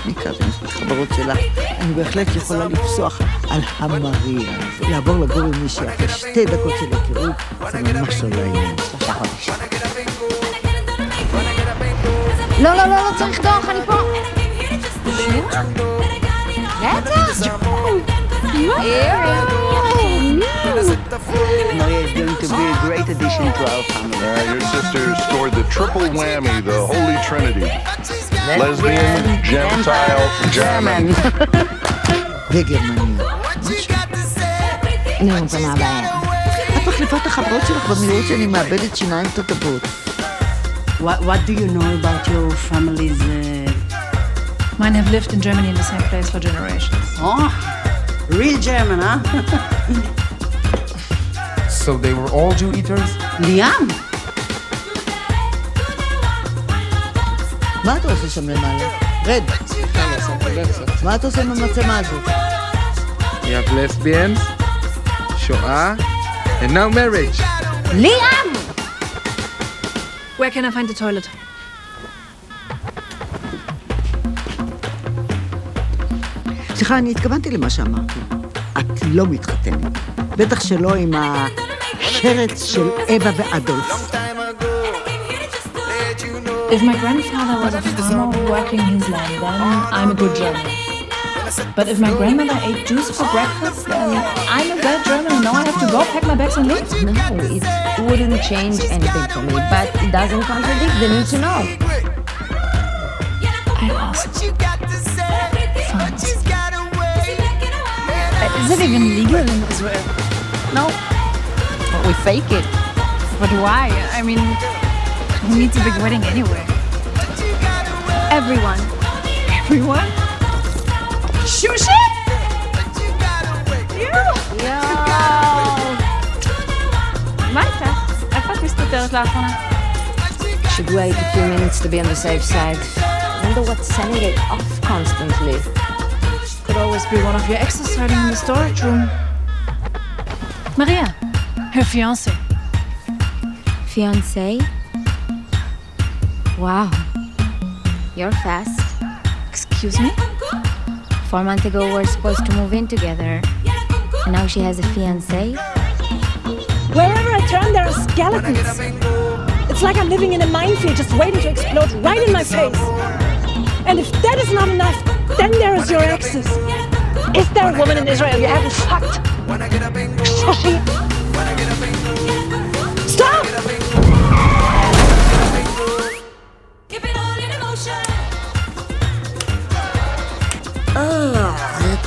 נקרא את החברות שלך. אני בהחלט יכולה לפסוח על המריה. לעבור לגור עם מישהי אחרי 2 דקות של היכרות, זה ממש לא לעניין. 3 חודשים. לא, לא, לא, לא צריך דוח, אני פה. בטח. Maria is going to be a great addition to our family. Your sister scored the triple whammy, the Holy Trinity. Lesbian, Gentile, German. וגרמניה. נו, זה מה הבעיה? את מחליפה את החברות שלך במהירות שאני מאבדת שיניים תותבות. What do you know about your families? Mine have lived in Germany in the same place for generations. Oh, real German, huh? So they were all Jew eaters? ליאם! מה אתה עושה שם למעלה? רד. מה אתה עושה עם המצלמה הזאת? We have lesbians, שואה, and now marriage. ליאם! Where can I find the toilet? סליחה, אני התכוונתי למה שאמרתי. את לא מתחתנת. בטח שלא עם השרץ של אווה ואדולף. If my grandfather was a farmer working his land, then I'm a good German. But if my grandmother ate juice for breakfast, then I'm a bad German and now I have to go pack my bags and leave? No, it wouldn't change anything for me, but it doesn't contradict the need to know. I ask. Fine. Is it even legal in Israel? No. But we fake it. But why? I mean, who needs a big wedding anyway? Everyone. Everyone? Shushi! Yo! מה איתך? איפה את מסתתרת לאחרונה? Should wait a few minutes to be on the safe side. I wonder what's sending it off constantly. Could always be one of your exes hiding in the storage room. Maria, her fiancé. Fiancé? Wow. You're fast. Excuse me? 4 months ago, we were supposed to move in together. And now she has a fiancé? Wherever I turn, there are skeletons. It's like I'm living in a minefield just waiting to explode right in my face. And if that is not enough, then there is your exes. Is there a woman in Israel you haven't fucked? Shoshi! Stop!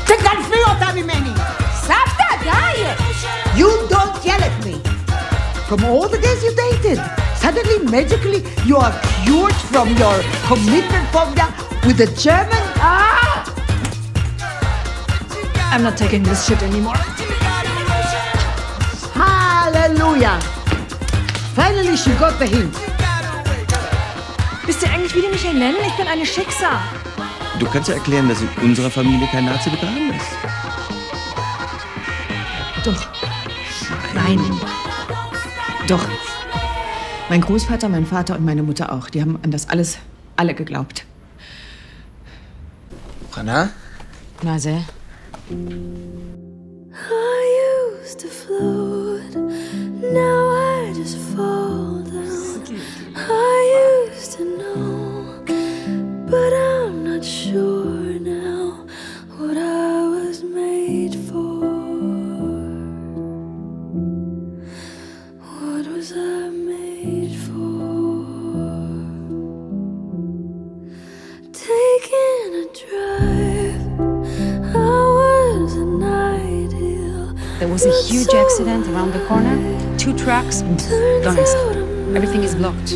תגנבי אותה ממני! סבתא, די! You don't yell at me! From all the days you dated, suddenly, magically, you are cured from your commitment phobia with a German? I'm not taking this shit anymore. Hallelujah! Finally, she got the hint. Wisst ihr eigentlich, wie die mich hier nennen? Ich bin eine Schicksal. Du kannst ja erklären, dass in unserer Familie kein Nazi begraben ist. Doch. Nein. Doch. Mein Großvater, mein Vater und meine Mutter auch. Die haben an das alles alle geglaubt. חנה? מה זה? I used to float, now I just fall down. I used to know, but I'm not sure now what I was made for. What was I made for? Taking a drive, I was an ideal. There was a huge accident around the corner. 2 trucks gone. Everything is blocked.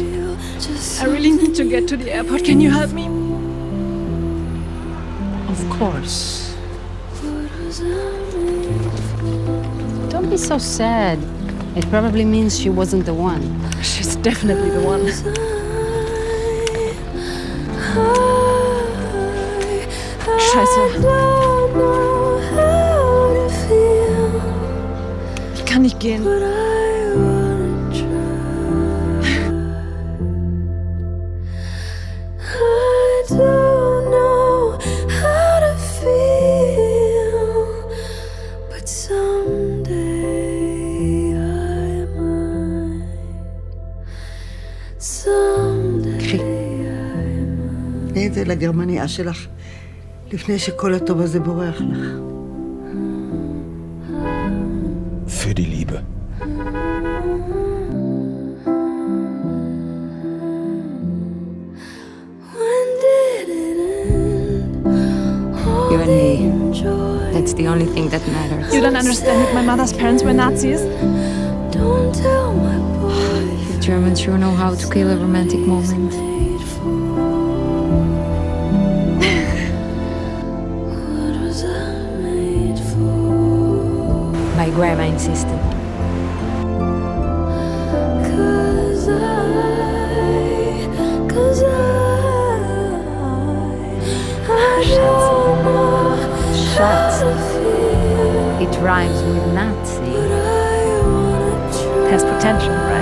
I really need to get to the airport. Can you help me? Of course. Don't be so sad. It probably means she wasn't the one. She's definitely the one. Scheiße. Ich kann nicht gehen. I do. תתני את זה לגרמניה שלך, לפני שכל הטוב הזה בורח לך. Für die Liebe. You and me. That's the only thing that matters. You don't understand that my mother's parents were Nazis? Don't tell my boy. Germans sure know how to kill a romantic moment. What was I made for? My grandma insisted. Cause I don't know how to feel. It rhymes with Nazi. But I wanna try. Has potential, right?